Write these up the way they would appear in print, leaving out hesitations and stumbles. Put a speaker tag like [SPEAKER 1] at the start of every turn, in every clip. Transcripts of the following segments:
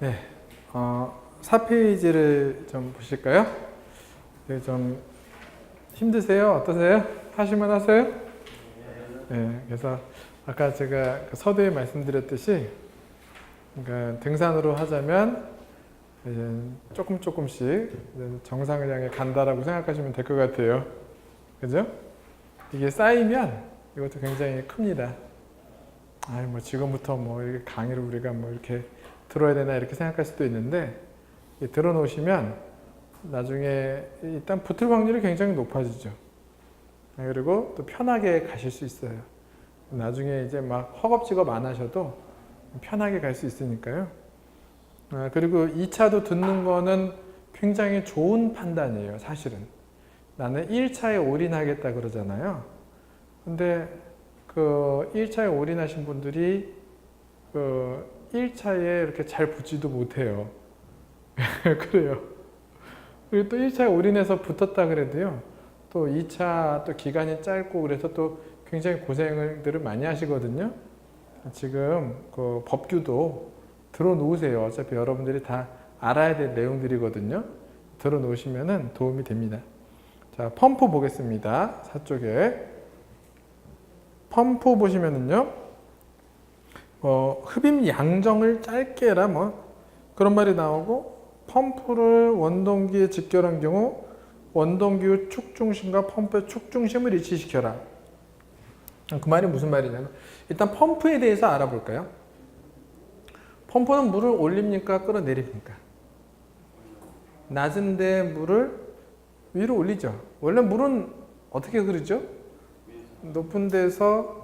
[SPEAKER 1] 네, 4페이지를 좀 보실까요? 네, 좀 힘드세요? 어떠세요? 하실만 하세요? 네, 그래서 아까 제가 서두에 말씀드렸듯이 그러니까 등산으로 하자면 이제 조금씩 정상을 향해 간다라고 생각하시면 될 것 같아요. 그죠? 이게 쌓이면 이것도 굉장히 큽니다. 아이, 뭐 지금부터 뭐 이렇게 강의를 우리가 뭐 이렇게 들어야 되나 이렇게 생각할 수도 있는데 들어놓으시면 나중에 일단 붙을 확률이 굉장히 높아지죠. 그리고 또 편하게 가실 수 있어요. 나중에 이제 막 허겁지겁 안 하셔도 편하게 갈 수 있으니까요. 그리고 2차도 듣는 거는 굉장히 좋은 판단이에요, 사실은. 나는 1차에 올인하겠다 그러잖아요. 근데 그 1차에 올인하신 분들이 그 1차에 이렇게 잘 붙지도 못해요. 그래요. 그리고 또 1차에 올인해서 붙었다 그래도요. 또 2차 또 기간이 짧고 그래서 또 굉장히 고생들을 많이 하시거든요. 지금 그 법규도 들어놓으세요. 어차피 여러분들이 다 알아야 될 내용들이거든요. 들어놓으시면 도움이 됩니다. 자, 펌프 보겠습니다. 4쪽에. 펌프 보시면은요. 흡입 양정을 짧게 해라 뭐 그런 말이 나오고 펌프를 원동기에 직결한 경우 원동기의 축중심과 펌프의 축중심을 일치시켜라. 그 말이 무슨 말이냐면 일단 펌프에 대해서 알아볼까요? 펌프는 물을 올립니까? 끌어내립니까? 낮은데 물을 위로 올리죠. 원래 물은 어떻게 흐르죠? 높은 데서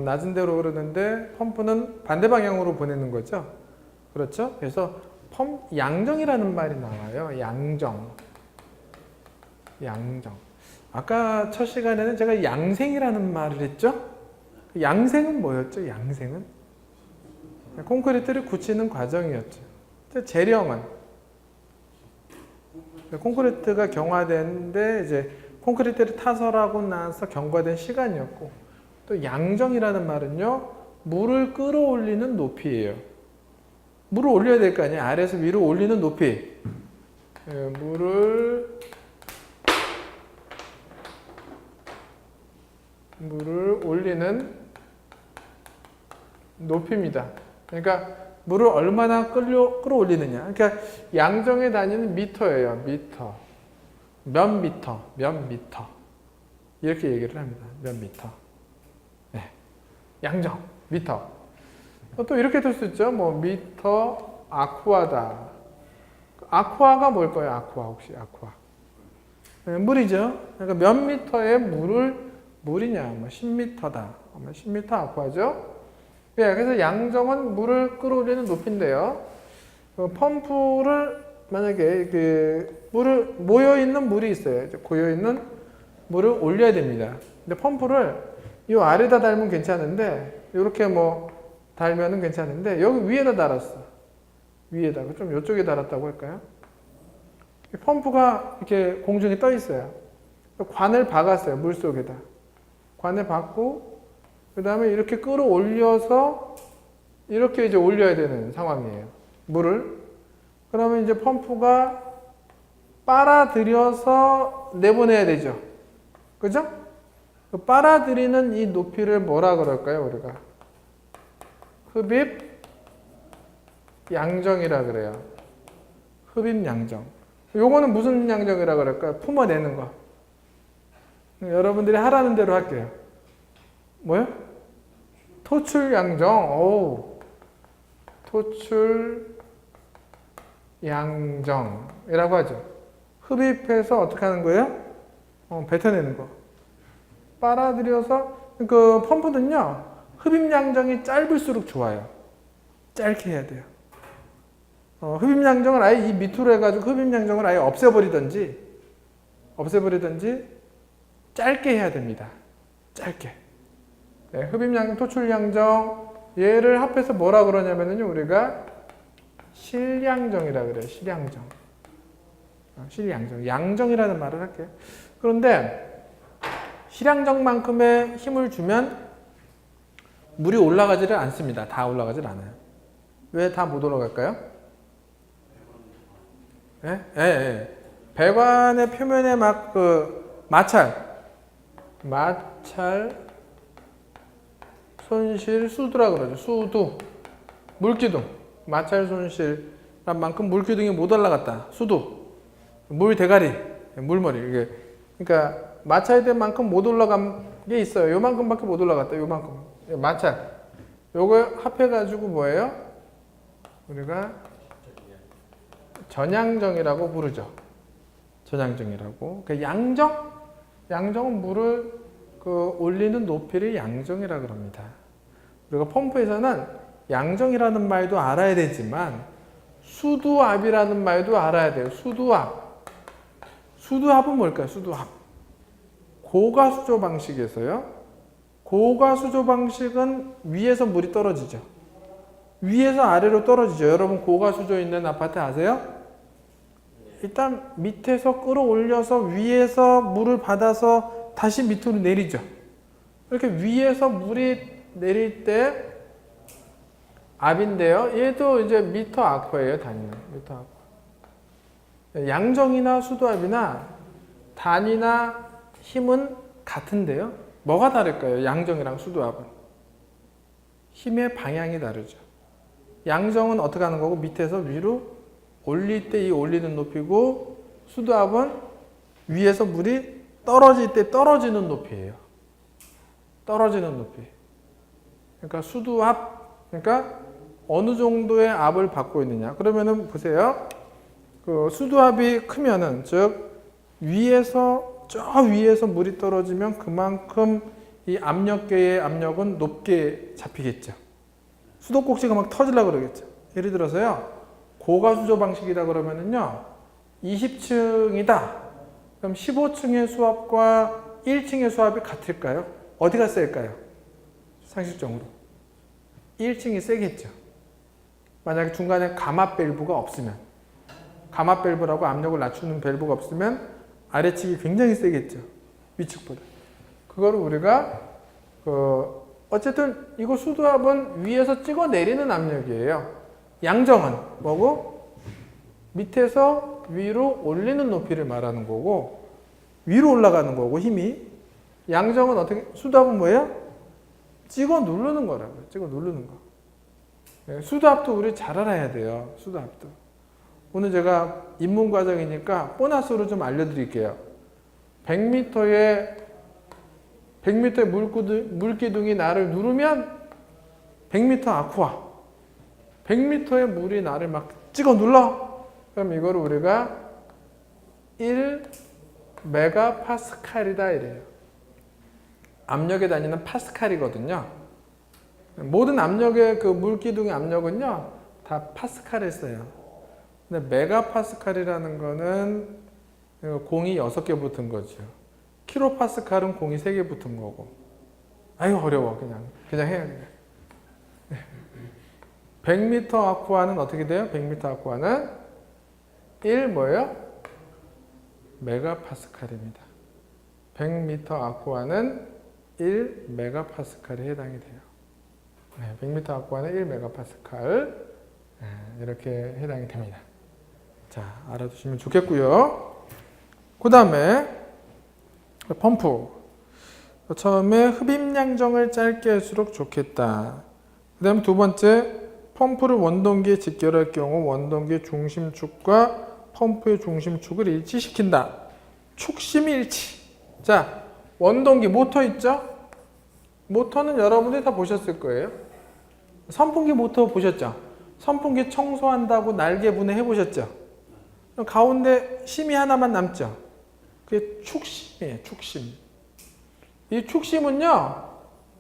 [SPEAKER 1] 낮은 데로 흐르는데 펌프는 반대 방향으로 보내는 거죠. 그렇죠? 그래서 양정이라는 말이 나와요. 양정. 아까 첫 시간에는 제가 양생이라는 말을 했죠? 양생은 뭐였죠? 양생은? 콘크리트를 굳히는 과정이었죠. 재령은? 콘크리트가 경화되는데 이제 콘크리트를 타설하고 나서 경과된 시간이었고 또 양정이라는 말은요. 물을 끌어올리는 높이예요. 물을 올려야 될 거 아니에요. 아래에서 위로 올리는 높이. 물을 올리는 높이입니다. 그러니까 물을 얼마나 끌어올리느냐. 그러니까 양정의 단위는 미터예요. 미터. 몇 미터. 이렇게 얘기를 합니다. 몇 미터. 네. 양정, 미터. 또 이렇게 될 수 있죠. 뭐 미터 아쿠아다. 아쿠아가 뭘까요? 아쿠아 혹시 아쿠아? 네, 물이죠. 그러니까 몇 미터의 물이냐? 뭐 10미터다. 10미터 아쿠아죠. 네, 그래서 양정은 물을 끌어올리는 높이인데요. 펌프를 만약에 모여 있는 물이 있어요. 고여 있는 물을 올려야 됩니다. 근데 펌프를 이 아래다 달면 괜찮은데 이렇게 뭐 달면은 괜찮은데 여기 위에다 달았어. 위에다가 좀 이쪽에 달았다고 할까요? 펌프가 이렇게 공중에 떠 있어요. 관을 박았어요. 물 속에다. 관을 박고 그 다음에 이렇게 끌어올려서 이렇게 이제 올려야 되는 상황이에요. 물을. 그러면 이제 펌프가 빨아들여서 내보내야 되죠. 그죠? 빨아들이는 이 높이를 뭐라 그럴까요, 우리가? 흡입 양정이라 그래요. 흡입 양정. 요거는 무슨 양정이라 그럴까요? 품어내는 거. 여러분들이 하라는 대로 할게요. 뭐요? 토출 양정. 오. 토출 양정이라고 하죠. 흡입해서 어떻게 하는 거예요? 뱉어내는 거. 빨아들여서 그 펌프는요. 흡입 양정이 짧을수록 좋아요. 짧게 해야 돼요. 흡입 양정을 아예 이 밑으로 해가지고 흡입 양정을 아예 없애버리든지 짧게 해야 됩니다. 짧게. 네, 흡입 양정, 토출 양정 얘를 합해서 뭐라 그러냐면요. 우리가 실양정이라 그래요. 실양정. 실양정. 양정이라는 말을 할게요. 그런데 실양정만큼의 힘을 주면 물이 올라가지를 않습니다. 다 올라가질 않아요. 왜 다 못 올라갈까요? 예? 예, 예. 배관의 표면에 막 그 마찰 손실 수두라 그러죠. 수두. 물기둥. 마찰 손실한 만큼 물기둥이 못 올라갔다. 수두. 물 대가리. 물머리. 이게 그러니까 마찰된 만큼 못 올라간 게 있어요. 요만큼밖에 못 올라갔다. 요만큼. 마찰. 요거 합해가지고 뭐예요? 우리가 전양정이라고 부르죠. 전양정이라고. 그러니까 양정은 물을 그 올리는 높이를 양정이라 그럽니다. 우리가 펌프에서는 양정이라는 말도 알아야 되지만 수두압이라는 말도 알아야 돼요. 수두압. 수두압은 뭘까요? 수두압. 고가수조 방식에서요. 고가수조 방식은 위에서 물이 떨어지죠. 위에서 아래로 떨어지죠. 여러분 고가수조 있는 아파트 아세요? 일단 밑에서 끌어올려서 위에서 물을 받아서 다시 밑으로 내리죠. 이렇게 위에서 물이 내릴 때 압인데요. 얘도 이제 미터 아쿠아예요. 단위는 미터 아쿠아. 양정이나 수두압이나 단위나 힘은 같은데요. 뭐가 다를까요? 양정이랑 수두압은 힘의 방향이 다르죠. 양정은 어떻게 하는 거고 밑에서 위로 올릴 때 이 올리는 높이고 수두압은 위에서 물이 떨어질 때 떨어지는 높이예요. 떨어지는 높이. 그러니까 수두압, 그러니까 어느 정도의 압을 받고 있느냐. 그러면은 보세요. 그 수두압이 크면은 즉 위에서 저 위에서 물이 떨어지면 그만큼 이 압력계의 압력은 높게 잡히겠죠. 수도꼭지가 막 터지려고 그러겠죠. 예를 들어서요. 고가수조 방식이다 그러면은요. 20층이다. 그럼 15층의 수압과 1층의 수압이 같을까요? 어디가 셀까요? 상식적으로. 1층이 세겠죠. 만약에 중간에 감압 밸브가 없으면, 감압 밸브라고 압력을 낮추는 밸브가 없으면 아래측이 굉장히 세겠죠. 위측보다. 그거를 우리가 어쨌든 이거 수두압은 위에서 찍어 내리는 압력이에요. 양정은 뭐고? 밑에서 위로 올리는 높이를 말하는 거고 위로 올라가는 거고 힘이. 양정은 어떻게? 수두압은 뭐예요? 찍어 누르는 거라고요. 찍어 누르는 거. 수두압도 우리 잘 알아야 돼요. 수두압도. 오늘 제가 입문 과정이니까 보너스로 좀 알려드릴게요. 100m의 물기둥이 나를 누르면 100m 아쿠아. 100m의 물이 나를 막 찍어 눌러. 그럼 이거를 우리가 1메가파스칼이다 이래요. 압력에 다니는 파스칼이거든요. 모든 압력의 그 물기둥의 압력은요 다 파스칼에 써요. 근데 메가파스칼이라는 거는 공이 6개 붙은 거죠. 킬로파스칼은 공이 3개 붙은 거고. 아유 어려워. 그냥 해야 돼. 100m 아쿠아는 어떻게 돼요? 100m 아쿠아는 1 뭐예요? 메가파스칼입니다. 100m 아쿠아는 1 메가파스칼에 해당이 돼요. 100m 아쿠아는 1 메가파스칼 이렇게 해당이 됩니다. 자, 알아두시면 좋겠고요. 그 다음에 펌프. 처음에 흡입양정을 짧게 할수록 좋겠다. 그 다음에 두 번째, 펌프를 원동기에 직결할 경우 원동기의 중심축과 펌프의 중심축을 일치시킨다. 축심 일치. 자, 원동기 모터 있죠? 모터는 여러분들이 다 보셨을 거예요. 선풍기 모터 보셨죠? 선풍기 청소한다고 날개 분해 해보셨죠? 가운데 심이 하나만 남죠? 그게 축심이에요. 축심. 이 축심은요.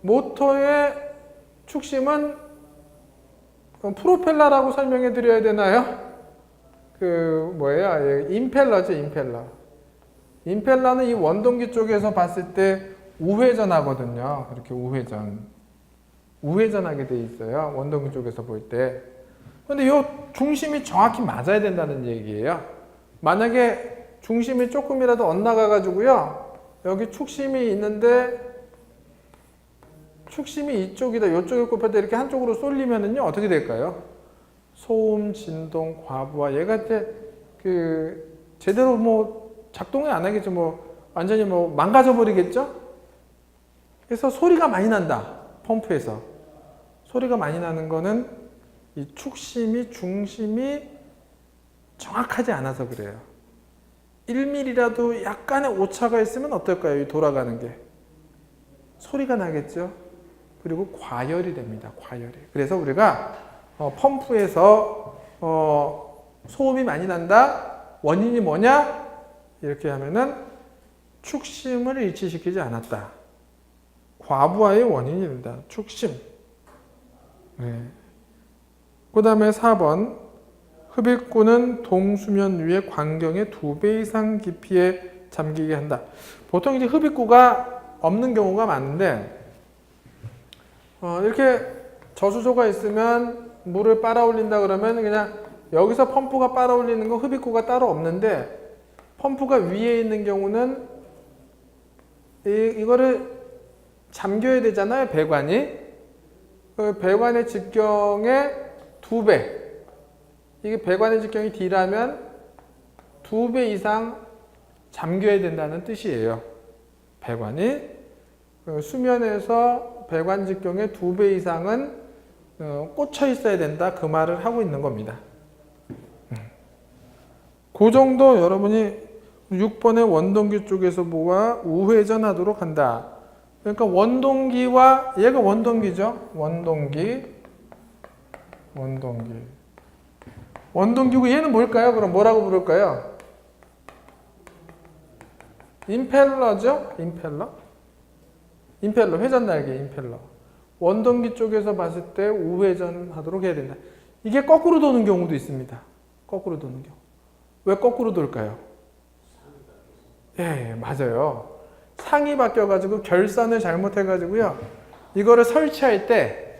[SPEAKER 1] 모터의 축심은 프로펠러라고 설명해 드려야 되나요? 임펠러죠. 임펠러. 임펠러는 이 원동기 쪽에서 봤을 때 우회전 하거든요. 그렇게 우회전하게 돼 있어요. 원동기 쪽에서 볼 때. 근데 이 중심이 정확히 맞아야 된다는 얘기예요. 만약에 중심이 조금이라도 엇나가가지고요. 여기 축심이 있는데 축심이 이쪽이다, 이쪽에 꼽혔다 이렇게 한쪽으로 쏠리면은요 어떻게 될까요? 소음, 진동, 과부하. 얘가 이제 제대로 뭐 작동이 안 하겠죠. 뭐 완전히 뭐 망가져 버리겠죠. 그래서 소리가 많이 난다. 펌프에서 소리가 많이 나는 거는 이 축심이 중심이 정확하지 않아서 그래요. 1mm라도 약간의 오차가 있으면 어떨까요? 이 돌아가는 게 소리가 나겠죠. 그리고 과열이 됩니다. 과열이. 그래서 우리가 펌프에서 소음이 많이 난다. 원인이 뭐냐? 이렇게 하면은 축심을 일치시키지 않았다. 과부하의 원인이 된다. 축심. 네. 그 다음에 4번. 흡입구는 동수면 위의 광경의 2배 이상 깊이에 잠기게 한다. 보통 이제 흡입구가 없는 경우가 많은데, 이렇게 저수조가 있으면 물을 빨아올린다 그러면 그냥 여기서 펌프가 빨아올리는 거 흡입구가 따로 없는데, 펌프가 위에 있는 경우는 이거를 잠겨야 되잖아요, 배관이. 그 배관의 직경의 2배. 이게 배관의 직경이 D라면 2배 이상 잠겨야 된다는 뜻이에요. 배관이. 수면에서 배관 직경의 2배 이상은 꽂혀 있어야 된다. 그 말을 하고 있는 겁니다. 그 정도 여러분이 6번의 원동기 쪽에서 모아 우회전하도록 한다. 그러니까 원동기와 얘가 원동기죠. 원동기고 얘는 뭘까요? 그럼 뭐라고 부를까요? 임펠러죠? 임펠러, 회전날개 임펠러. 원동기 쪽에서 봤을 때 우회전하도록 해야 된다. 이게 거꾸로 도는 경우도 있습니다. 거꾸로 도는 경우. 왜 거꾸로 돌까요? 예, 맞아요. 상이 바뀌어가지고 결선을 잘못해가지고요. 이거를 설치할 때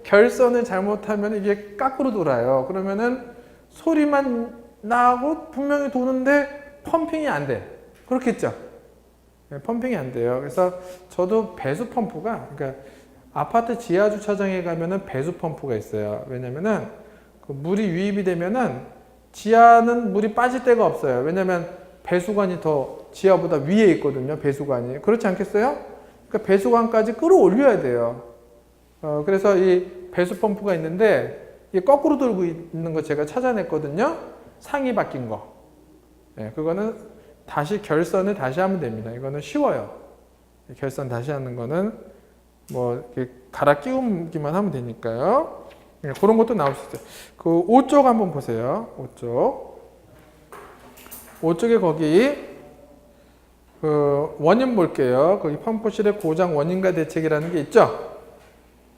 [SPEAKER 1] 결선을 잘못하면 이게 거꾸로 돌아요. 그러면은 소리만 나고 분명히 도는데 펌핑이 안 돼. 그렇겠죠? 네, 펌핑이 안 돼요. 그래서 저도 배수 펌프가, 그러니까 아파트 지하 주차장에 가면은 배수 펌프가 있어요. 왜냐면은 그 물이 유입이 되면은 지하는 물이 빠질 데가 없어요. 왜냐면 배수관이 더 지하보다 위에 있거든요. 배수관이. 그렇지 않겠어요? 그러니까 배수관까지 끌어올려야 돼요. 그래서 이 배수 펌프가 있는데 이게 거꾸로 돌고 있는 거 제가 찾아냈거든요. 상이 바뀐 거. 네, 그거는 다시 결선을 다시 하면 됩니다. 이거는 쉬워요. 결선 다시 하는 거는 뭐 이렇게 갈아 끼우기만 하면 되니까요. 네, 그런 것도 나올 수 있어요. 그 5쪽 한번 보세요. 5쪽에 거기 그 원인 볼게요. 거기 펌프실의 고장 원인과 대책이라는 게 있죠.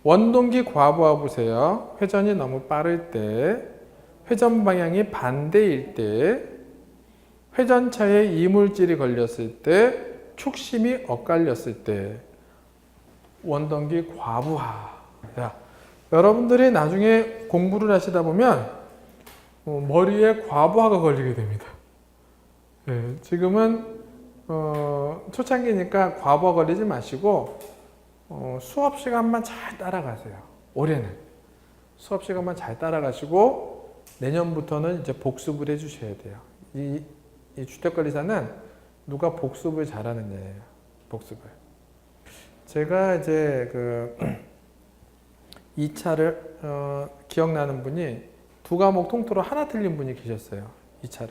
[SPEAKER 1] 원동기 과부하 보세요. 회전이 너무 빠를 때, 회전 방향이 반대일 때, 회전차에 이물질이 걸렸을 때, 축심이 엇갈렸을 때, 원동기 과부하. 야, 여러분들이 나중에 공부를 하시다 보면 머리에 과부하가 걸리게 됩니다. 네, 지금은 초창기니까 과부하 걸리지 마시고 수업 시간만 잘 따라가세요. 올해는 수업 시간만 잘 따라가시고 내년부터는 이제 복습을 해주셔야 돼요. 이 주택관리사는 누가 복습을 잘하느냐예요. 복습을. 제가 이제 그 2차를 기억나는 분이 2과목 통틀어 하나 틀린 분이 계셨어요. 2차를.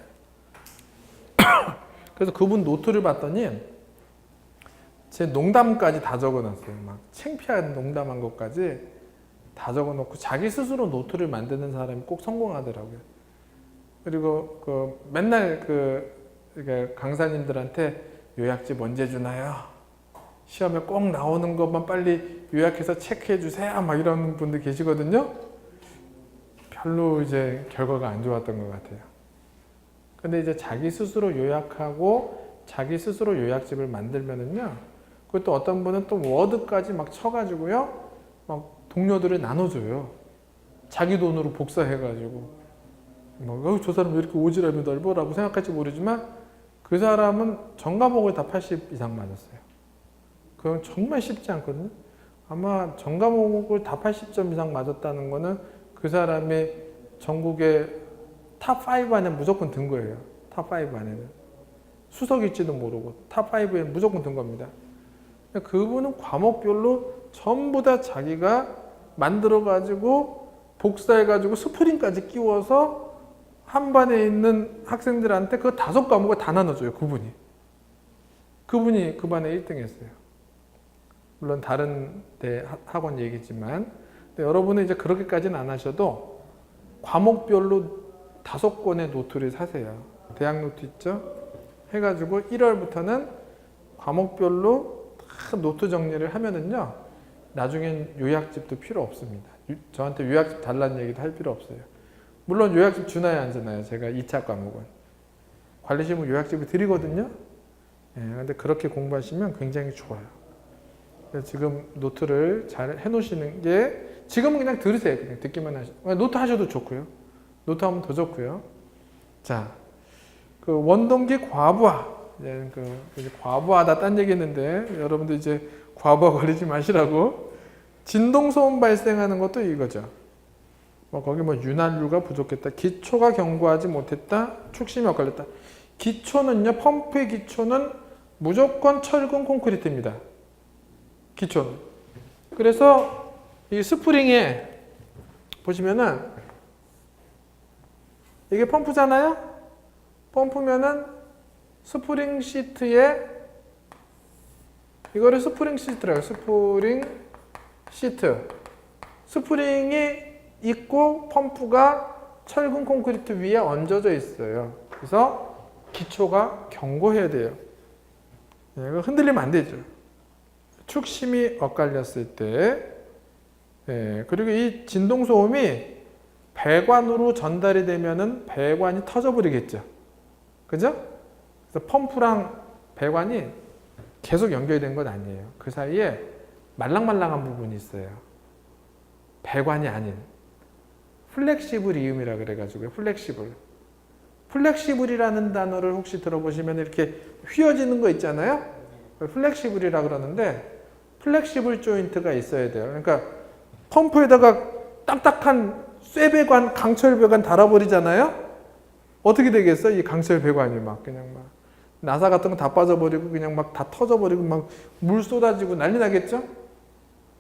[SPEAKER 1] 그래서 그분 노트를 봤더니 제 농담까지 다 적어놨어요. 막 창피한 농담한 것까지 다 적어놓고 자기 스스로 노트를 만드는 사람이 꼭 성공하더라고요. 그리고 그 맨날 그러니까 강사님들한테 요약집 언제 주나요? 시험에 꼭 나오는 것만 빨리 요약해서 체크해 주세요. 막 이런 분들 계시거든요. 별로 이제 결과가 안 좋았던 것 같아요. 근데 이제 자기 스스로 요약하고 자기 스스로 요약집을 만들면은요. 그것도 어떤 분은 또 워드까지 막 쳐가지고요. 막 동료들을 나눠줘요. 자기 돈으로 복사해가지고. 저 사람 왜 이렇게 오지랖이 넓어? 라고 생각할지 모르지만 그 사람은 전 과목을 다 80 이상 맞았어요. 그건 정말 쉽지 않거든요. 아마 전 과목을 다 80점 이상 맞았다는 거는 그 사람이 전국에 탑5 안에 무조건 든 거예요. 탑5 안에는. 수석일지도 모르고 탑5에 무조건 든 겁니다. 그분은 과목별로 전부 다 자기가 만들어가지고 복사해가지고 스프링까지 끼워서 한 반에 있는 학생들한테 그 5과목을 다 나눠줘요. 그분이 그 반에 1등 했어요. 물론 다른 데 학원 얘기지만 여러분은 이제 그렇게까지는 안 하셔도 과목별로 5권의 노트를 사세요. 대학 노트 있죠? 해가지고 1월부터는 과목별로 다 노트 정리를 하면은요, 나중엔 요약집도 필요 없습니다. 저한테 요약집 달라는 얘기도 할 필요 없어요. 물론 요약집 주나요, 안 주나요? 제가 2차 과목은. 관리실무 요약집을 드리거든요. 근데 그렇게 공부하시면 굉장히 좋아요. 그래서 지금 노트를 잘 해놓으시는 게, 지금은 그냥 들으세요. 그냥 듣기만 하시고. 노트 하셔도 좋고요. 노트 하면 더 좋고요. 자, 그 원동기 과부하. 이제 과부하다 딴 얘기 했는데, 여러분들 이제 과부하 걸리지 마시라고. 진동소음 발생하는 것도 이거죠. 거기 윤활유가 부족했다. 기초가 견고하지 못했다. 축심이 엇갈렸다. 기초는요, 펌프의 기초는 무조건 철근 콘크리트입니다. 기초는. 그래서 이 스프링에 보시면은 이게 펌프잖아요? 펌프면은 스프링 시트에 이거를 스프링 시트라고. 스프링 시트. 스프링이 있고 펌프가 철근 콘크리트 위에 얹어져 있어요. 그래서 기초가 견고해야 돼요. 이거 흔들리면 안 되죠. 축심이 엇갈렸을 때. 그리고 이 진동소음이 배관으로 전달이 되면은 배관이 터져버리겠죠. 그죠? 그래서 펌프랑 배관이 계속 연결된 건 아니에요. 그 사이에 말랑말랑한 부분이 있어요. 배관이 아닌. 플렉시블이음이라 그래가지고요. 플렉시블이라는 단어를 혹시 들어보시면 이렇게 휘어지는 거 있잖아요. 플렉시블이라 그러는데 플렉시블 조인트가 있어야 돼요. 그러니까 펌프에다가 딱딱한 쇠배관, 강철배관 달아버리잖아요. 어떻게 되겠어? 이 강철배관이 그냥 나사 같은 거 다 빠져버리고 그냥 다 터져버리고 물 쏟아지고 난리 나겠죠?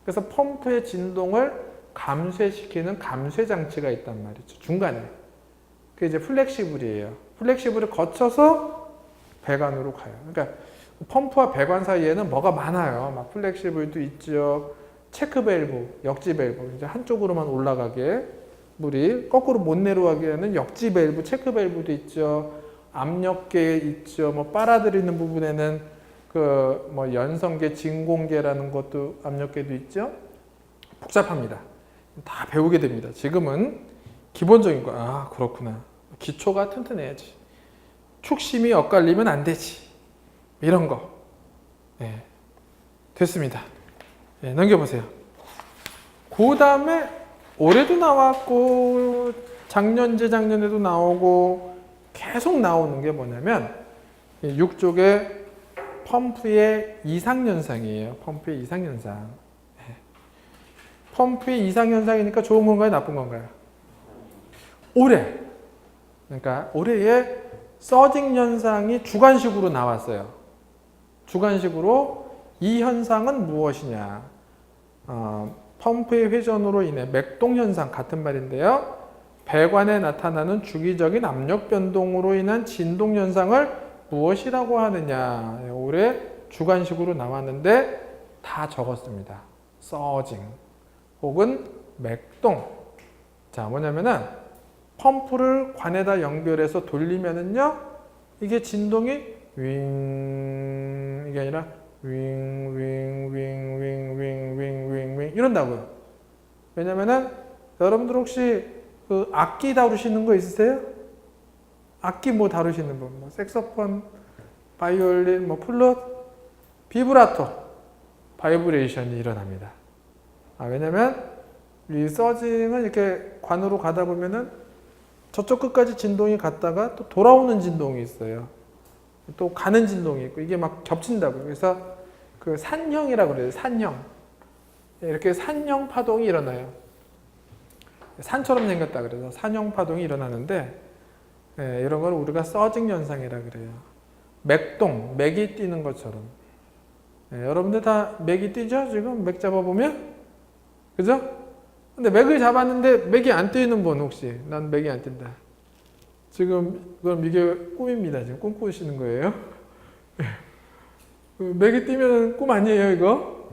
[SPEAKER 1] 그래서 펌프의 진동을 감쇄시키는 감쇄 장치가 있단 말이죠. 중간에. 그게 이제 플렉시블이에요. 플렉시블을 거쳐서 배관으로 가요. 그러니까 펌프와 배관 사이에는 뭐가 많아요. 플렉시블도 있죠. 체크 밸브, 역지 밸브. 이제 한쪽으로만 올라가게 물이 거꾸로 못 내려가게 하는 역지 밸브, 체크 밸브도 있죠. 압력계 있죠. 빨아들이는 부분에는 연성계, 진공계라는 것도 압력계도 있죠. 복잡합니다. 다 배우게 됩니다. 지금은 기본적인 거. 그렇구나. 기초가 튼튼해야지. 축심이 엇갈리면 안 되지. 이런 거. 됐습니다. 넘겨보세요. 그 다음에 올해도 나왔고 작년, 재작년에도 나오고 계속 나오는 게 뭐냐면 6쪽의 펌프의 이상현상이에요. 펌프의 이상현상. 펌프의 이상현상이니까 좋은 건가요? 나쁜 건가요? 올해. 그러니까 올해의 서징 현상이 주관식으로 나왔어요. 주관식으로 이 현상은 무엇이냐. 펌프의 회전으로 인해 맥동 현상 같은 말인데요. 배관에 나타나는 주기적인 압력 변동으로 인한 진동 현상을 무엇이라고 하느냐. 올해 주관식으로 나왔는데 다 적었습니다. 서징 혹은 맥동. 자, 뭐냐면은 펌프를 관에다 연결해서 돌리면은요, 이게 진동이 윙, 이게 아니라 윙, 윙, 윙, 윙, 윙, 윙, 윙, 윙 이런다고요. 왜냐면은 여러분들 혹시 그 악기 다루시는 거 있으세요? 악기 뭐 다루시는 분? 색소폰, 바이올린, 플룻, 비브라토, 바이브레이션이 일어납니다. 왜냐면 이 서징은 이렇게 관으로 가다 보면은 저쪽 끝까지 진동이 갔다가 또 돌아오는 진동이 있어요. 또 가는 진동이 있고 이게 겹친다고요. 그래서 그 산형이라고 그래요. 산형. 이렇게 산형 파동이 일어나요. 산처럼 생겼다 그래서 산형 파동이 일어나는데 예, 이런 걸 우리가 서징 현상이라 그래요. 맥동, 맥이 뛰는 것처럼. 예, 여러분들 다 맥이 뛰죠? 지금 맥 잡아보면? 그죠? 근데 맥을 잡았는데 맥이 안 뛰는 분 혹시? 난 맥이 안 뛴다. 지금 그럼 이게 꿈입니다. 지금 꿈꾸시는 거예요. 맥이 뛰면 꿈 아니에요, 이거?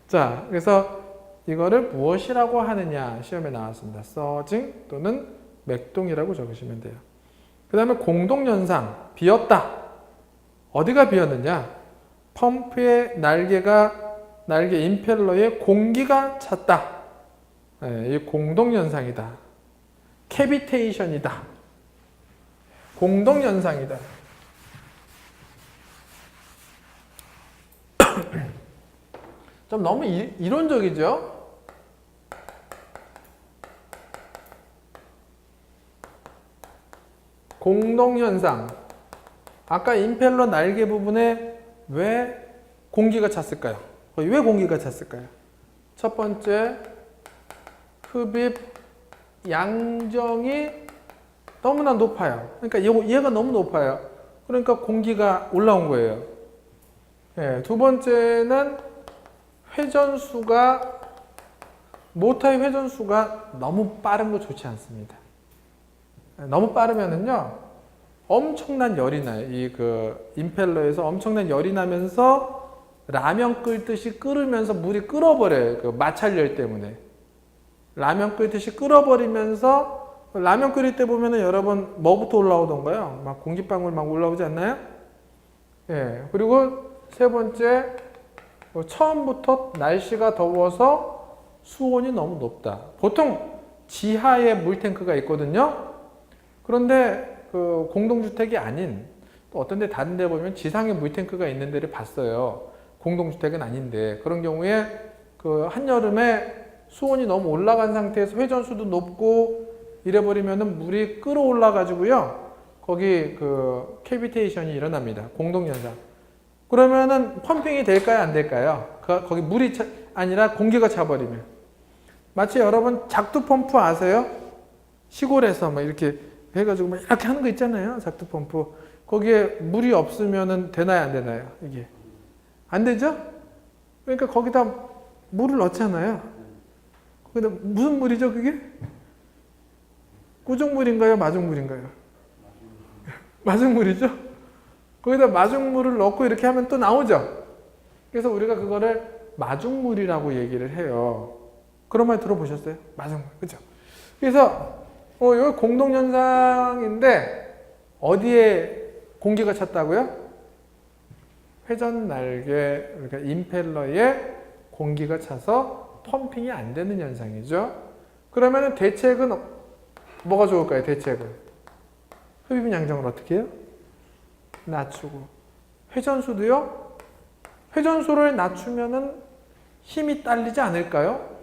[SPEAKER 1] 자, 그래서 이거를 무엇이라고 하느냐 시험에 나왔습니다. 서징 또는 맥동이라고 적으시면 돼요. 그 다음에 공동연상, 비었다. 어디가 비었느냐? 펌프의 날개 임펠러에 공기가 찼다. 네, 이 공동연상이다. 캐비테이션이다. 공동연상이다. 좀 너무 이론적이죠? 공동현상. 아까 임펠러 날개 부분에 왜 공기가 찼을까요? 왜 공기가 찼을까요? 첫 번째, 흡입 양정이 너무나 높아요. 그러니까 얘가 너무 높아요. 그러니까 공기가 올라온 거예요. 네, 두 번째는 모터의 회전수가 너무 빠른 거 좋지 않습니다. 너무 빠르면은요, 엄청난 열이 나요. 임펠러에서 엄청난 열이 나면서 라면 끓듯이 끓으면서 물이 끓어버려요. 그 마찰열 때문에. 라면 끓듯이 끓어버리면서, 라면 끓일 때 보면은 여러분 뭐부터 올라오던가요? 막 공기방울 막 올라오지 않나요? 예. 그리고 세 번째, 처음부터 날씨가 더워서 수온이 너무 높다. 보통 지하에 물탱크가 있거든요. 그런데 그 공동주택이 아닌 또 어떤 데 다른 데 보면 지상에 물탱크가 있는 데를 봤어요. 공동주택은 아닌데 그런 경우에 그 한여름에 수온이 너무 올라간 상태에서 회전수도 높고 이래버리면은 물이 끓어올라 가지고요. 거기 그 캐비테이션이 일어납니다. 공동현상. 그러면은 펌핑이 될까요? 안 될까요? 거기 물이 아니라 공기가 차버리면. 마치 여러분 작두 펌프 아세요? 시골에서 막 이렇게 해가지고 막 이렇게 하는 거 있잖아요. 작두 펌프. 거기에 물이 없으면은 되나요? 안 되나요? 이게. 안 되죠? 그러니까 거기다 물을 넣잖아요. 거기다 무슨 물이죠, 그게? 꾸중물인가요? 마중물인가요? 마중물이죠? 거기다 마중물을 넣고 이렇게 하면 또 나오죠? 그래서 우리가 그거를 마중물이라고 얘기를 해요. 그런 말 들어보셨어요? 마중물. 그죠? 그래서, 여기 공동현상인데, 어디에 공기가 찼다고요? 회전 날개, 그러니까 임펠러에 공기가 차서 펌핑이 안 되는 현상이죠. 그러면 대책은 뭐가 좋을까요? 대책은 흡입 양정을 어떻게 해요? 낮추고 회전수도요. 회전수를 낮추면은 힘이 딸리지 않을까요?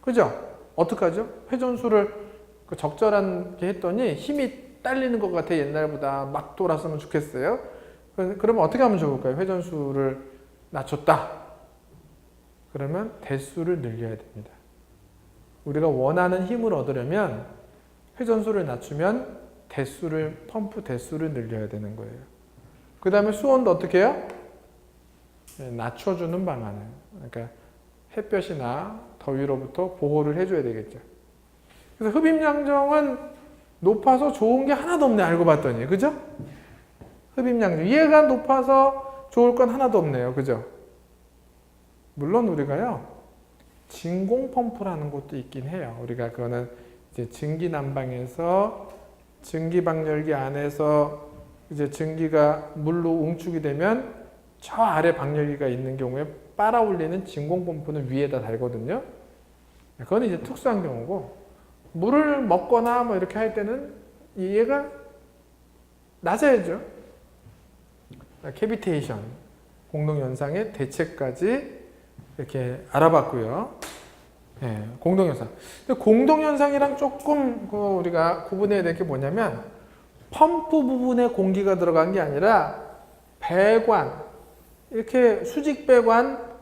[SPEAKER 1] 그죠? 어떡하죠? 회전수를 적절하게 했더니 힘이 딸리는 것 같아. 옛날보다 막 돌았으면 좋겠어요. 그러면 어떻게 하면 좋을까요? 회전수를 낮췄다. 그러면 대수를 늘려야 됩니다. 우리가 원하는 힘을 얻으려면 회전수를 낮추면 펌프 대수를 늘려야 되는 거예요. 그 다음에 수온도 어떻게 해요? 낮춰주는 방안을. 그러니까 햇볕이나 더위로부터 보호를 해줘야 되겠죠. 그래서 흡입양정은 높아서 좋은 게 하나도 없네, 알고 봤더니. 그죠? 흡입양정. 얘가 높아서 좋을 건 하나도 없네요. 그죠? 물론 우리가요, 진공펌프라는 것도 있긴 해요. 우리가 그거는 이제 증기난방에서 증기방열기 안에서 이제 증기가 물로 응축이 되면 저 아래 방열기가 있는 경우에 빨아올리는 진공펌프는 위에다 달거든요. 그건 이제 특수한 경우고, 물을 먹거나 뭐 이렇게 할 때는 얘가 낮아야죠. 캐비테이션, 공동현상의 대책까지 이렇게 알아봤고요. 네, 공동현상. 공동현상이랑 조금 우리가 구분해야 될 게 뭐냐면, 펌프 부분에 공기가 들어간 게 아니라 배관, 이렇게 수직 배관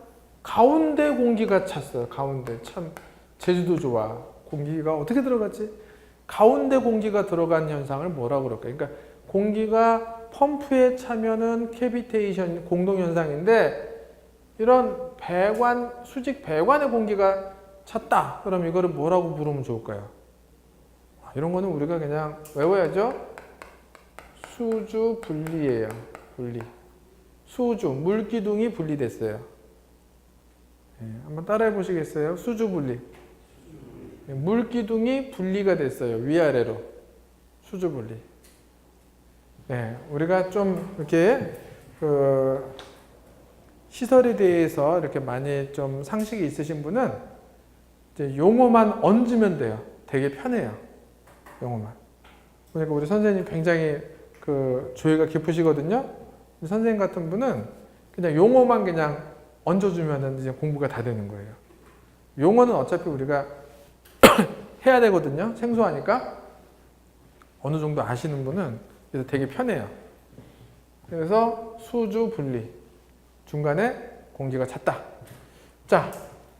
[SPEAKER 1] 가운데 공기가 찼어요. 가운데. 참 제주도 좋아. 공기가 어떻게 들어갔지? 가운데 공기가 들어간 현상을 뭐라고 그럴까요? 그러니까 공기가 펌프에 차면은 캐비테이션 공동현상인데 이런 배관, 수직 배관에 공기가 찼다. 그럼 이거를 뭐라고 부르면 좋을까요? 이런 거는 우리가 그냥 외워야죠. 수주 분리예요. 분리. 수주, 물기둥이 분리됐어요. 한번 따라해 보시겠어요? 수주 분리. 물기둥이 분리가 됐어요. 위아래로. 수주 분리. 우리가 좀 이렇게 시설에 대해서 이렇게 많이 좀 상식이 있으신 분은 이제 용어만 얹으면 돼요. 되게 편해요. 용어만. 그러니까 우리 선생님 굉장히 조예가 깊으시거든요. 선생님 같은 분은 그냥 용어만 그냥 얹어주면 이제 공부가 다 되는 거예요. 용어는 어차피 우리가 해야 되거든요. 생소하니까. 어느 정도 아시는 분은 그래서 되게 편해요. 그래서 수주 분리. 중간에 공기가 찼다. 자,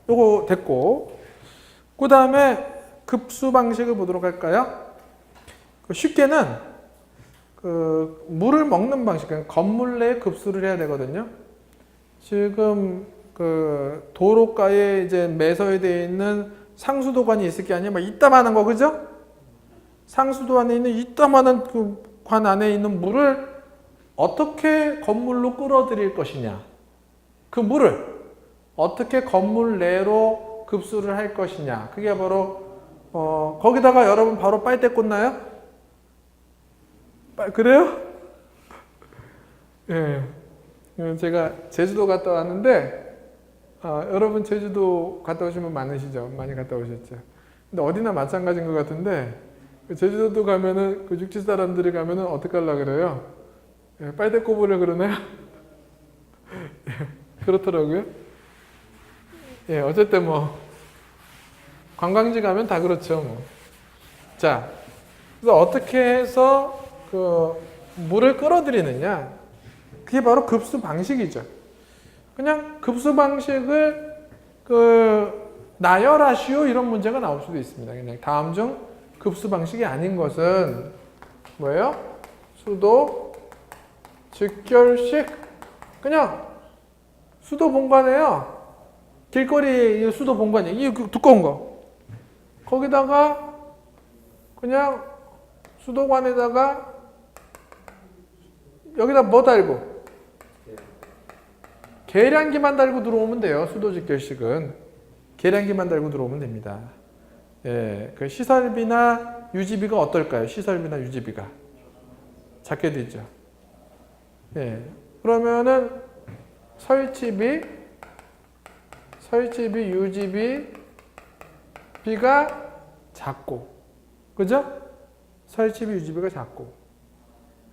[SPEAKER 1] 요거 됐고. 그 다음에 급수 방식을 보도록 할까요? 쉽게는 물을 먹는 방식, 건물 내에 급수를 해야 되거든요. 지금 도로가에 이제 매서에 되어 있는 상수도관이 있을 게 아니라 막 이따만한 거, 그죠? 상수도 안에 있는 이따만한 그 관 안에 있는 물을 어떻게 건물로 끌어들일 것이냐. 그 물을 어떻게 건물 내로 급수를 할 것이냐. 그게 바로 거기다가 여러분 바로 빨대 꽂나요? 그래요? 예. 제가 제주도 갔다 왔는데 여러분 제주도 갔다 오신 분 많으시죠? 많이 갔다 오셨죠? 근데 어디나 마찬가지인 것 같은데 제주도 가면은 그 육지 사람들이 가면은 어떻게 하려고 그래요? 예, 빨대 꼽으려 그러나요? 예, 그렇더라고요. 예, 어쨌든 뭐 관광지 가면 다 그렇죠. 뭐. 자, 그래서 어떻게 해서 물을 끌어들이느냐? 그게 바로 급수 방식이죠. 그냥 급수 방식을 나열하시오 이런 문제가 나올 수도 있습니다. 그냥 다음 중 급수 방식이 아닌 것은 뭐예요? 수도, 직결식. 그냥 수도 본관이에요. 길거리 수도 본관이에요. 이 두꺼운 거. 거기다가 그냥 수도관에다가 여기다 뭐 달고? 계량기만 달고 들어오면 돼요. 수도 직결식은. 계량기만 달고 들어오면 됩니다. 예, 그 시설비나 유지비가 어떨까요? 시설비나 유지비가. 작게 되죠. 예, 그러면은 설치비, 유지비, 비가 작고. 그죠? 설치비, 유지비가 작고.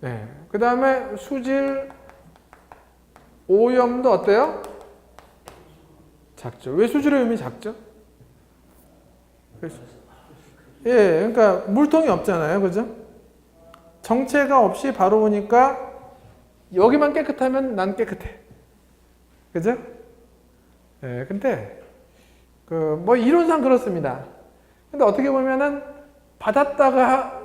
[SPEAKER 1] 예, 그 다음에 수질, 오염도 어때요? 작죠. 왜 수질 오염이 작죠? 예, 그러니까 물통이 없잖아요. 그죠? 정체가 없이 바로 오니까 여기만 깨끗하면 난 깨끗해. 그죠? 예, 근데 뭐 이론상 그렇습니다. 근데 어떻게 보면은 받았다가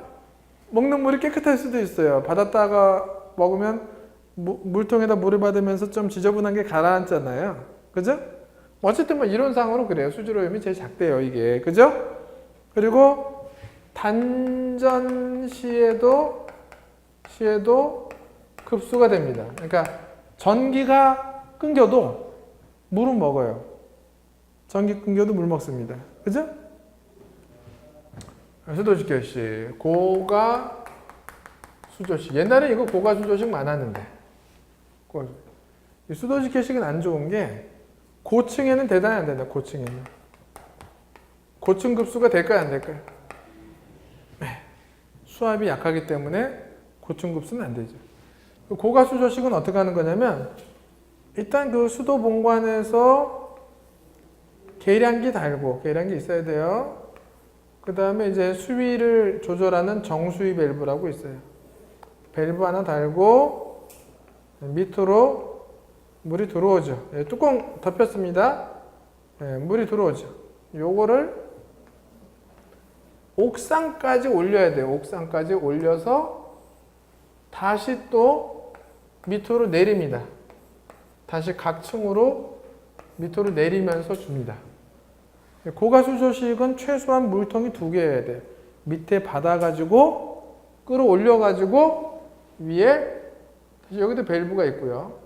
[SPEAKER 1] 먹는 물이 깨끗할 수도 있어요. 받았다가 먹으면 물통에다 물을 받으면서 좀 지저분한 게 가라앉잖아요. 그죠? 어쨌든 뭐 이론상으로 그래요. 수질 오염이 제일 작대요, 이게. 그죠? 그리고 단전 시에도 급수가 됩니다. 그러니까 전기가 끊겨도 물은 먹어요. 전기 끊겨도 물 먹습니다. 그죠? 수도직결식, 고가 수조식. 옛날에 이거 고가 수조식 많았는데. 이 수도직결식은 안 좋은 게 고층에는 대단히 안 된다. 고층에는. 고층 급수가 될까요? 안 될까요? 네. 수압이 약하기 때문에 고층 급수는 안 되죠. 고가 수조식은 어떻게 하는 거냐면 일단 그 수도 본관에서 계량기 달고, 계량기 있어야 돼요. 그 다음에 이제 수위를 조절하는 정수위 밸브라고 있어요. 밸브 하나 달고 밑으로 물이 들어오죠. 예, 뚜껑 덮였습니다. 예, 물이 들어오죠. 요거를 옥상까지 올려야 돼요. 옥상까지 올려서 다시 또 밑으로 내립니다. 다시 각 층으로 밑으로 내리면서 줍니다. 고가수 조식은 최소한 물통이 2개여야 돼요. 밑에 받아가지고 끌어올려가지고 위에 다시 여기도 밸브가 있고요.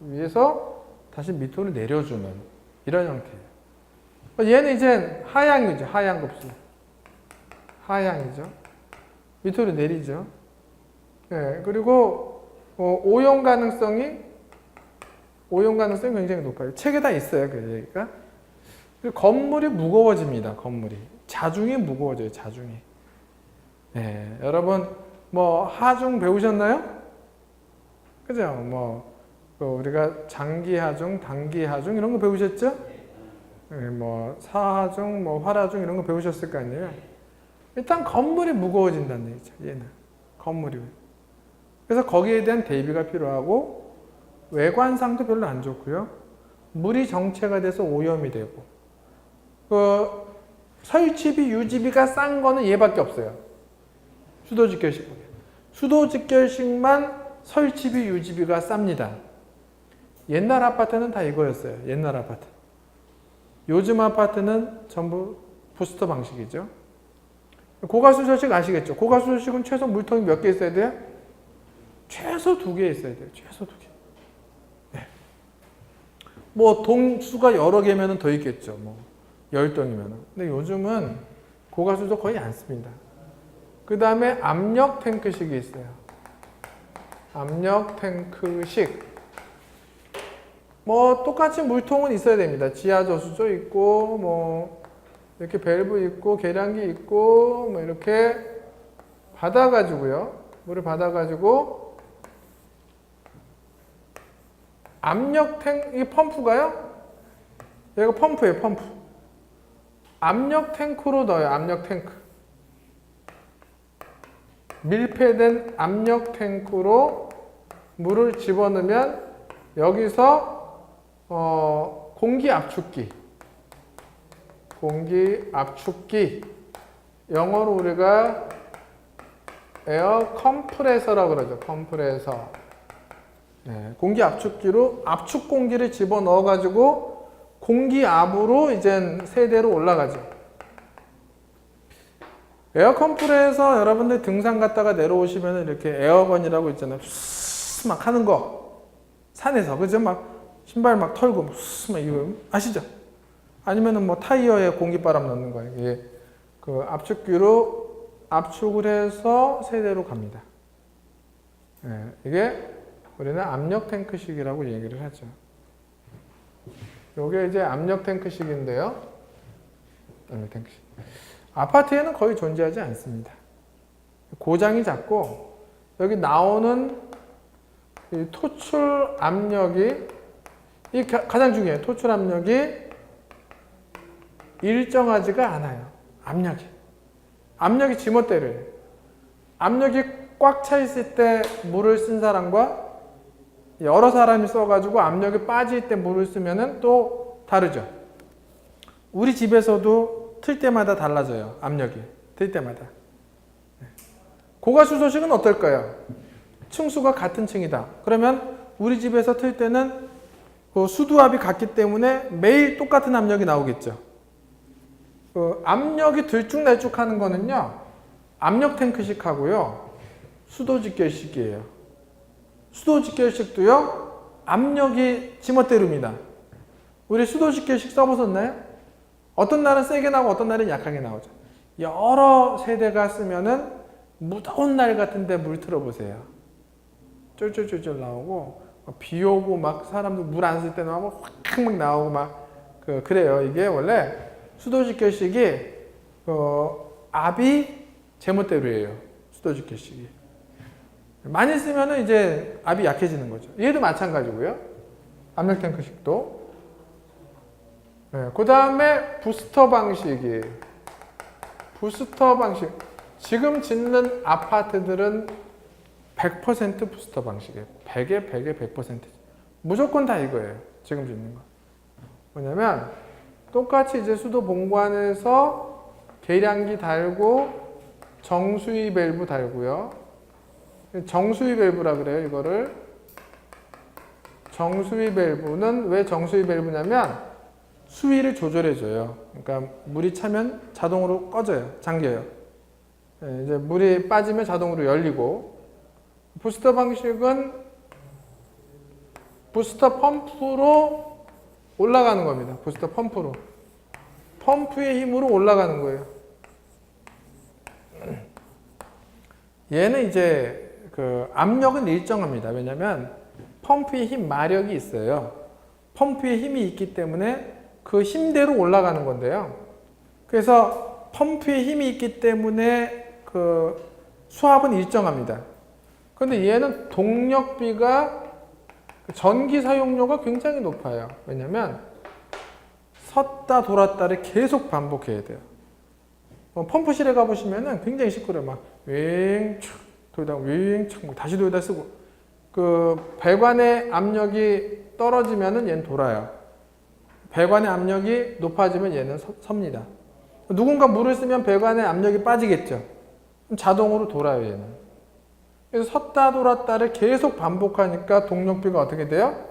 [SPEAKER 1] 위에서 다시 밑으로 내려주는 이런 형태예요. 얘는 이제 하향이죠. 하향 급수. 하향이죠. 밑으로 내리죠. 네, 그리고 오염 가능성이 굉장히 높아요. 책에 다 있어요. 그러니까 건물이 무거워집니다. 건물이 자중이 무거워져요. 자중이. 네, 여러분 뭐 하중 배우셨나요? 그죠? 뭐 우리가 장기 하중, 단기 하중 이런 거 배우셨죠? 네, 뭐 사하중, 뭐 활하중 이런 거 배우셨을 거 아니에요. 일단 건물이 무거워진다는 얘기죠. 얘는 건물이. 그래서 거기에 대한 대비가 필요하고 외관상도 별로 안 좋고요. 물이 정체가 돼서 오염이 되고 설치비, 유지비가 싼 거는 얘밖에 없어요. 수도직결식. 수도직결식만 설치비, 유지비가 쌉니다. 옛날 아파트는 다 이거였어요. 옛날 아파트. 요즘 아파트는 전부 부스터 방식이죠. 고가수 조식 아시겠죠? 고가수 조식은 최소 물통이 몇 개 있어야 돼요? 최소 2개 있어야 돼요. 최소 2개. 네. 뭐 동수가 여러 개면 더 있겠죠. 뭐 10동이면. 근데 요즘은 고가수도 거의 안 씁니다. 그 다음에 압력 탱크식이 있어요. 압력 탱크식. 뭐 똑같이 물통은 있어야 됩니다. 지하 저수조 있고 뭐 이렇게 밸브 있고 계량기 있고 뭐 이렇게 받아가지고요. 물을 받아가지고 압력 이 펌프가요? 얘가 펌프예요. 펌프. 압력 탱크로 넣어요. 압력 탱크. 밀폐된 압력 탱크로 물을 집어넣으면 여기서 공기 압축기, 영어로 우리가 에어 컴프레서라고 그러죠. 컴프레서. 네, 공기 압축기로 압축 공기를 집어 넣어 가지고 공기 압으로 이제 세대로 올라가죠. 에어 컴프레서 여러분들 등산 갔다가 내려오시면 이렇게 에어건이라고 있잖아요. 막 하는 거 산에서 그죠? 막 신발 막 털고 막 이거 아시죠? 아니면은 뭐 타이어에 공기바람 넣는 거예요. 이게 그 압축기로 압축을 해서 세대로 갑니다. 네, 이게 우리는 압력 탱크식이라고 얘기를 하죠. 요게 이제 압력 탱크식인데요. 압력 탱크식. 아파트에는 거의 존재하지 않습니다. 고장이 작고 여기 나오는 이 토출 압력이 이 가장 중요해요. 토출 압력이 일정하지가 않아요. 압력이 지멋대로예요. 압력이 꽉 차 있을 때 물을 쓴 사람과 여러 사람이 써가지고 압력이 빠질 때 물을 쓰면은 또 다르죠. 우리 집에서도 틀 때마다 달라져요. 압력이 틀 때마다. 고가수 조식은 어떨까요? 층수가 같은 층이다. 그러면 우리 집에서 틀 때는 그 수두압이 같기 때문에 매일 똑같은 압력이 나오겠죠. 그 압력이 들쭉날쭉하는 거는요. 압력 탱크식 하고요. 수도직결식이에요. 수도직결식도요. 압력이 지멋대로입니다. 우리 수도직결식 써보셨나요? 어떤 날은 세게 나오고 어떤 날은 약하게 나오죠. 여러 세대가 쓰면은 무더운 날 같은데 물 틀어보세요. 쫄쫄쫄쫄 나오고 비 오고 막 사람들 물 안 쓸 때 나오면 확 막 나오고 막 그래요. 이게 원래 수도직결식이 압이 제멋대로예요. 수도직결식이 많이 쓰면은 이제 압이 약해지는 거죠. 얘도 마찬가지고요. 압력 탱크식도. 네, 그 다음에 부스터 방식이에요. 부스터 방식. 지금 짓는 아파트들은 100% 부스터 방식이에요. 100에 100%. 무조건 다 이거예요. 지금 짓는 거. 뭐냐면 똑같이 이제 수도 본관에서 계량기 달고 정수위 밸브 달고요. 정수위 밸브라 그래요, 이거를. 정수위 밸브는 왜 정수위 밸브냐면 수위를 조절해줘요. 그러니까 물이 차면 자동으로 꺼져요. 잠겨요. 이제 물이 빠지면 자동으로 열리고, 부스터 방식은 부스터 펌프로 올라가는 겁니다. 부스터 펌프로. 펌프의 힘으로 올라가는 거예요. 얘는 이제 그 압력은 일정합니다. 왜냐면 펌프의 힘, 마력이 있어요. 펌프의 힘이 있기 때문에 그 힘대로 올라가는 건데요. 그래서 펌프의 힘이 있기 때문에 그 수압은 일정합니다. 그런데 얘는 동력비가 전기 사용료가 굉장히 높아요. 왜냐면 섰다 돌았다를 계속 반복해야 돼요. 펌프실에 가보시면은 굉장히 시끄러워요. 막 윙축 돌다 윙축 다시 돌다 쓰고, 그 배관의 압력이 떨어지면은 얘는 돌아요. 배관의 압력이 높아지면 얘는 섭니다. 누군가 물을 쓰면 배관의 압력이 빠지겠죠. 그럼 자동으로 돌아요, 얘는. 그래서 섰다 돌았다를 계속 반복하니까 동력비가 어떻게 돼요?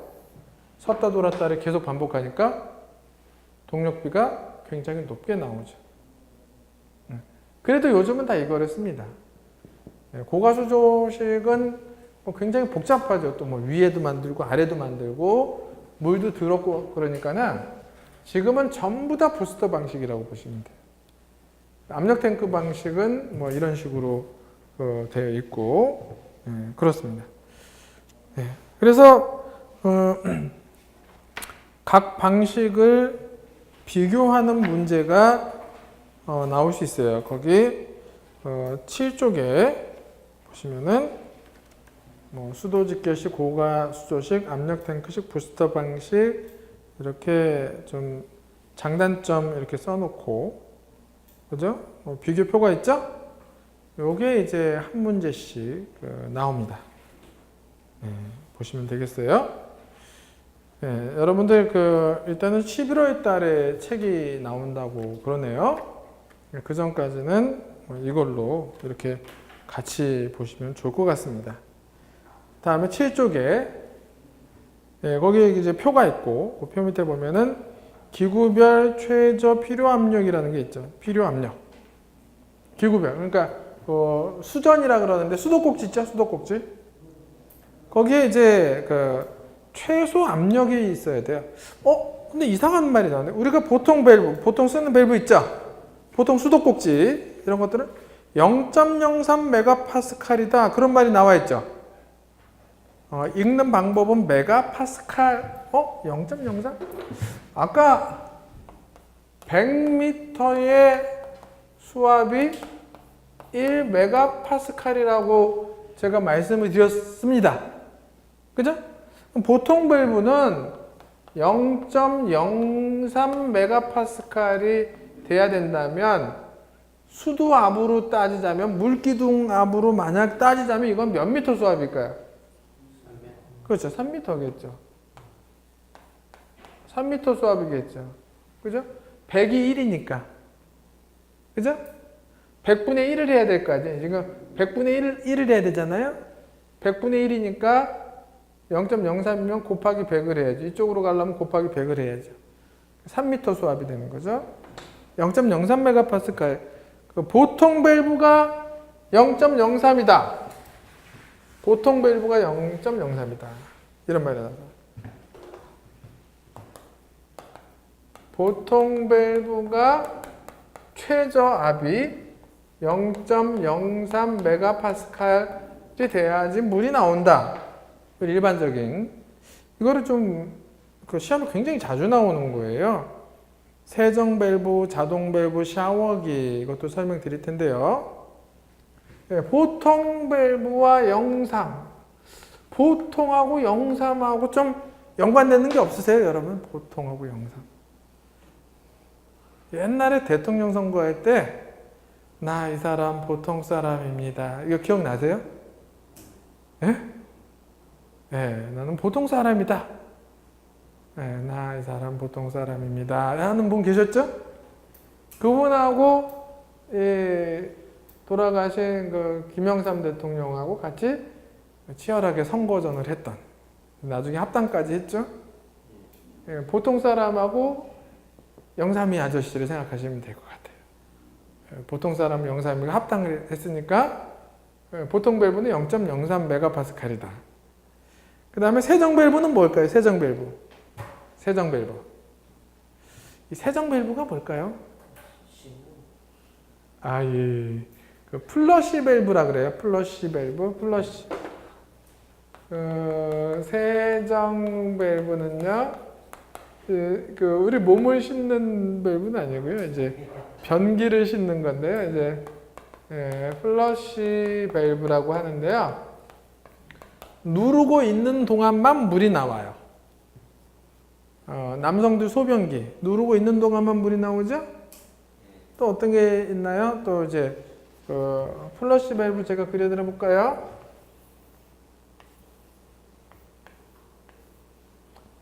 [SPEAKER 1] 섰다 돌았다를 계속 반복하니까 동력비가 굉장히 높게 나오죠. 그래도 요즘은 다 이거를 씁니다. 고가수조식은 굉장히 복잡하죠. 또 뭐 위에도 만들고 아래도 만들고 물도 더럽고 그러니까는 지금은 전부 다 부스터 방식이라고 보시면 돼요. 압력 탱크 방식은 뭐 이런 식으로 되어 있고, 그렇습니다. 그래서 각 방식을 비교하는 문제가 나올 수 있어요. 거기 7쪽에 보시면은 뭐 수도 직결식, 고가 수조식, 압력 탱크식, 부스터 방식 이렇게 좀 장단점 이렇게 써놓고, 그죠? 비교표가 있죠? 요게 이제 한 문제씩 나옵니다. 보시면 되겠어요. 여러분들 일단은 11월 달에 책이 나온다고 그러네요. 그 전까지는 이걸로 이렇게 같이 보시면 좋을 것 같습니다. 다음에 7쪽에 거기에 이제 표가 있고, 그 표 밑에 보면은 기구별 최저 필요 압력이라는 게 있죠. 필요 압력. 기구별. 그러니까 수전이라 그러는데 수도꼭지 있죠? 수도꼭지. 거기에 이제 최소 압력이 있어야 돼요. 근데 이상한 말이 나오네. 우리가 보통 밸브, 보통 쓰는 밸브 있죠? 보통 수도꼭지 이런 것들은 0.03메가파스칼이다. 그런 말이 나와 있죠. 읽는 방법은 메가파스칼, 0.03? 아까 100m의 수압이 1메가파스칼이라고 제가 말씀을 드렸습니다. 그죠? 보통 밸브는 0.03메가파스칼이 돼야 된다면, 수도압으로 따지자면, 물기둥 압으로 만약 따지자면 이건 몇 미터 수압일까요? 그렇죠. 3m겠죠. 3m 수압이겠죠. 그죠? 100이 1이니까. 그죠? 100분의 1을 해야 될 거 아니에요. 지금 100분의 1을 해야 되잖아요. 100분의 1이니까 0.03이면 곱하기 100을 해야지. 이쪽으로 가려면 곱하기 100을 해야죠. 3m 수압이 되는 거죠. 0.03메가파스칼. 보통 밸브가 0.03이다. 보통 밸브가 0.03이다. 이런 말이 나와요. 보통 밸브가 최저압이 0.03메가파스칼이 돼야지 물이 나온다. 일반적인. 이거를 좀 시험에 굉장히 자주 나오는 거예요. 세정 밸브, 자동 밸브, 샤워기 이것도 설명드릴 텐데요. 보통 밸브와 영상, 보통하고 영상하고 좀 연관되는 게 없으세요, 여러분? 보통하고 영상. 옛날에 대통령 선거할 때 나 이 사람 보통 사람입니다. 이거 기억나세요? 예? 나는 보통 사람이다. 나 이 사람 보통 사람입니다. 하는 분 계셨죠? 그분하고 돌아가신 그 김영삼 대통령하고 같이 치열하게 선거전을 했던, 나중에 합당까지 했죠. 보통 사람하고 영삼이 아저씨를 생각하시면 될 것 같아요. 보통 사람 영삼이가 합당을 했으니까 보통 밸브는 0.03 메가파스칼이다. 그 다음에 세정 밸브는 뭘까요? 세정 밸브. 세정 밸브. 이 세정 밸브가 뭘까요? 아, 예. 그 플러시 밸브라 그래요. 플러시 밸브. 플러시. 세정 밸브는요, 우리 몸을 씻는 밸브는 아니고요. 이제 변기를 씻는 건데요. 이제 플러시 밸브라고 하는데요. 누르고 있는 동안만 물이 나와요. 남성들 소변기 누르고 있는 동안만 물이 나오죠? 또 어떤 게 있나요? 또 이제 플러시 밸브 제가 그려드려 볼까요?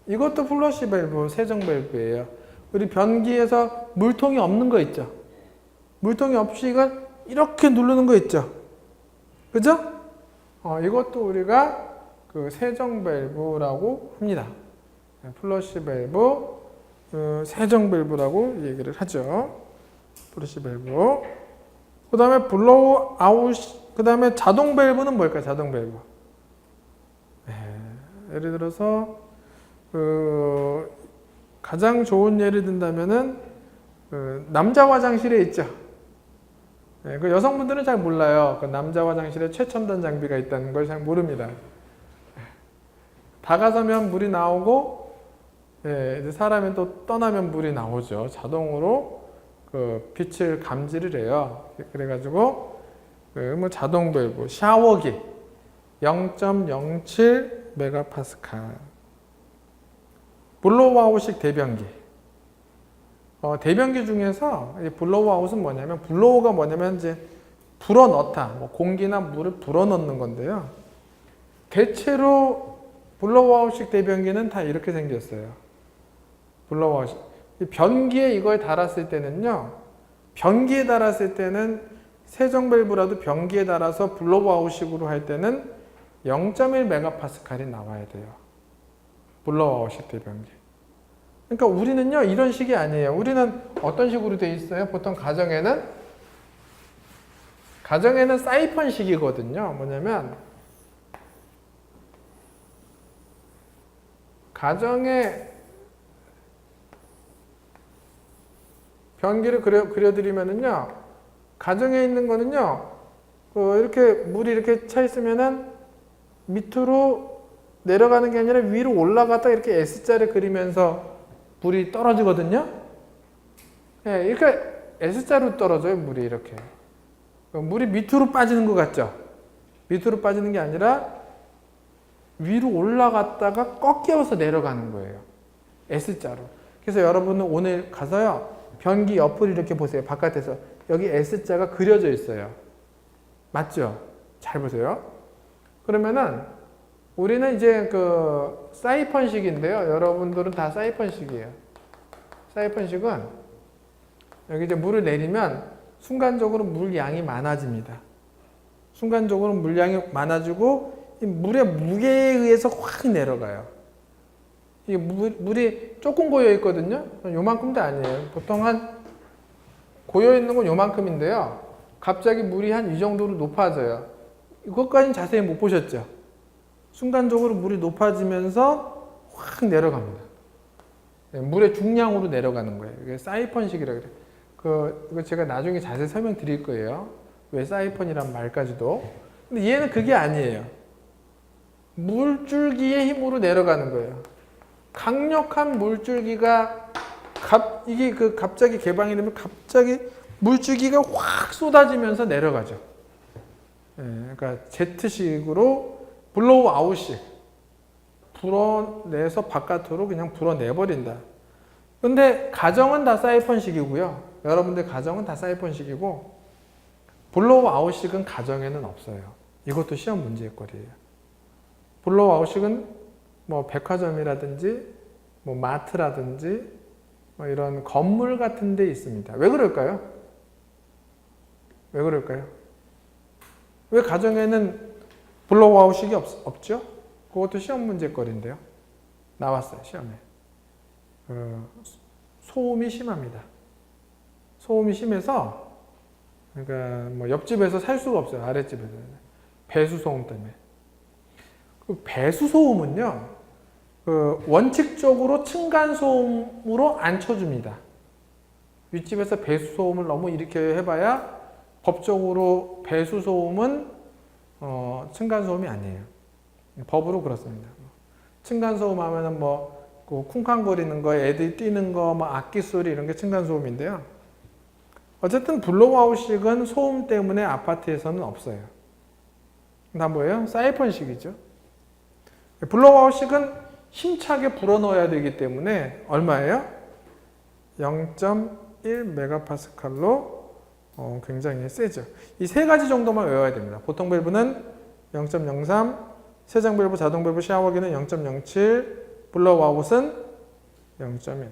[SPEAKER 1] 이것도 플러시 밸브, 세정 밸브예요. 우리 변기에서 물통이 없는 거 있죠? 물통이 없이 이걸 이렇게 누르는 거 있죠? 그죠? 이것도 우리가 그 세정 밸브라고 합니다. 플러시 밸브, 세정 밸브라고 얘기를 하죠. 플러시 밸브. 그 다음에 블로우 아웃, 그 다음에 자동 밸브는 뭘까요? 자동 밸브. 예를 들어서 가장 좋은 예를 든다면은 남자 화장실에 있죠. 그 여성분들은 잘 몰라요. 그 남자 화장실에 최첨단 장비가 있다는 걸 잘 모릅니다. 다가서면 물이 나오고, 이제 사람이 또 떠나면 물이 나오죠. 자동으로 그 빛을 감지를 해요. 그래가지고 뭐 자동 밸브, 샤워기 0.07 메가파스칼. 블로우아웃식 대변기. 대변기 중에서 블로우아웃은 뭐냐면, 블로우가 뭐냐면 이제 불어넣다, 뭐 공기나 물을 불어넣는 건데요. 대체로 블로우아웃식 대변기는 다 이렇게 생겼어요. 블로우아웃. 변기에 이걸 달았을 때는요, 변기에 달았을 때는 세정 밸브라도 변기에 달아서 블로우아웃식으로 할 때는 0.1 메가파스칼이 나와야 돼요. 블로우아웃식 대변기. 그러니까 우리는요, 이런 식이 아니에요. 우리는 어떤 식으로 돼 있어요? 보통 가정에는 사이펀식이거든요. 뭐냐면 가정에 변기를 그려드리면은요, 가정에 있는 거는요, 이렇게 물이 이렇게 차 있으면은 밑으로 내려가는 게 아니라 위로 올라갔다 이렇게 S자를 그리면서 물이 떨어지거든요. 예, 이렇게 S자로 떨어져요, 물이 이렇게. 물이 밑으로 빠지는 것 같죠? 밑으로 빠지는 게 아니라 위로 올라갔다가 꺾여서 내려가는 거예요. S자로. 그래서 여러분은 오늘 가서요, 변기 옆을 이렇게 보세요. 바깥에서. 여기 S자가 그려져 있어요. 맞죠? 잘 보세요. 그러면은 우리는 이제 그 사이펀식인데요. 여러분들은 다 사이펀식이에요. 사이펀식은 여기 이제 물을 내리면 순간적으로 물량이 많아집니다. 순간적으로 물량이 많아지고 이 물의 무게에 의해서 확 내려가요. 이 물이 조금 고여 있거든요. 요만큼도 아니에요. 보통 한 고여 있는 건 요만큼인데요. 갑자기 물이 한 이 정도로 높아져요. 이것까지는 자세히 못 보셨죠? 순간적으로 물이 높아지면서 확 내려갑니다. 물의 중량으로 내려가는 거예요. 이게 사이펀식이라고 그래요. 이거 제가 나중에 자세히 설명드릴 거예요. 왜 사이펀이란 말까지도. 근데 얘는 그게 아니에요. 물줄기의 힘으로 내려가는 거예요. 강력한 물줄기가 이게 갑자기 개방이 되면 갑자기 물줄기가 확 쏟아지면서 내려가죠. 그러니까 Z식으로 블로우 아웃식 불어내서 바깥으로 그냥 불어내버린다. 근데 가정은 다 사이펀식이고요. 여러분들 가정은 다 사이펀식이고 블로우 아웃식은 가정에는 없어요. 이것도 시험 문제일 거예요. 블로우 아웃식은 뭐 백화점이라든지 뭐 마트라든지 뭐 이런 건물 같은 데 있습니다. 왜 그럴까요? 왜 그럴까요? 왜 가정에는 블로우아웃식이 없죠? 그것도 시험 문제거리인데요. 나왔어요, 시험에. 소음이 심합니다. 소음이 심해서, 그러니까 뭐 옆집에서 살 수가 없어요, 아랫집에서. 배수 소음 때문에. 그 배수 소음은요, 원칙적으로 층간 소음으로 안 쳐줍니다. 윗집에서 배수 소음을 너무 이렇게 해봐야 법적으로 배수 소음은 층간 소음이 아니에요. 법으로 그렇습니다. 층간 소음 하면은 그 쿵쾅거리는 거, 애들이 뛰는 거, 악기 소리 이런 게 층간 소음인데요. 어쨌든 블로우아웃식은 소음 때문에 아파트에서는 없어요. 다 뭐예요? 사이펀식이죠. 블로우아웃식은 힘차게 불어넣어야 되기 때문에 얼마예요? 0.1메가파스칼로 굉장히 세죠. 이 세 가지 정도만 외워야 됩니다. 보통 밸브는 0.03, 세정 밸브, 자동 밸브, 샤워기는 0.07, 블로우아웃은 0.1.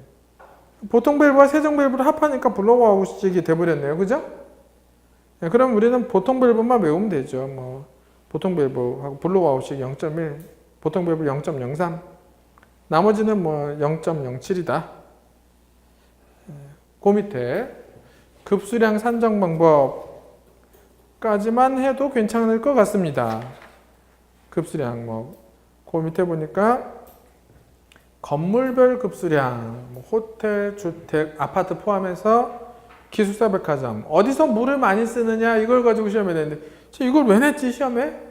[SPEAKER 1] 보통 밸브와 세정 밸브를 합하니까 블로우아웃식이 돼버렸네요. 그죠? 네, 그럼 우리는 보통 밸브만 외우면 되죠. 보통 밸브하고 블로우아웃식 0.1, 보통 밸브 0.03, 나머지는 0.07이다. 그 밑에 급수량 산정 방법까지만 해도 괜찮을 것 같습니다. 급수량 그 밑에 보니까 건물별 급수량, 호텔, 주택, 아파트 포함해서 기숙사, 백화점 어디서 물을 많이 쓰느냐 이걸 가지고 시험에 냈는데 저 이걸 왜 냈지 시험에?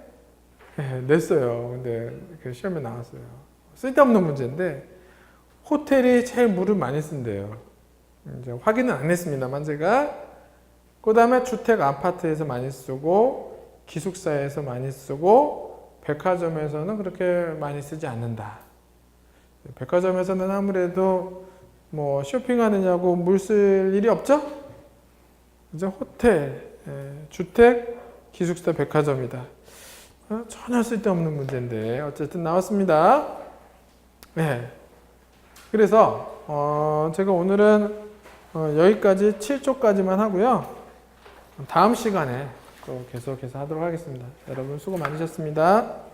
[SPEAKER 1] 네, 냈어요. 근데 시험에 나왔어요. 쓸데없는 문제인데 호텔이 제일 물을 많이 쓴대요. 이제 확인은 안 했습니다만 제가 그 다음에 주택, 아파트에서 많이 쓰고 기숙사에서 많이 쓰고 백화점에서는 그렇게 많이 쓰지 않는다. 백화점에서는 아무래도 쇼핑하느냐고 물 쓸 일이 없죠? 이제 호텔, 주택, 기숙사, 백화점이다. 전혀 쓸데없는 문제인데 어쨌든 나왔습니다. 네. 그래서 제가 오늘은 여기까지 7조까지만 하고요. 다음 시간에 또 계속해서 하도록 하겠습니다. 여러분 수고 많으셨습니다.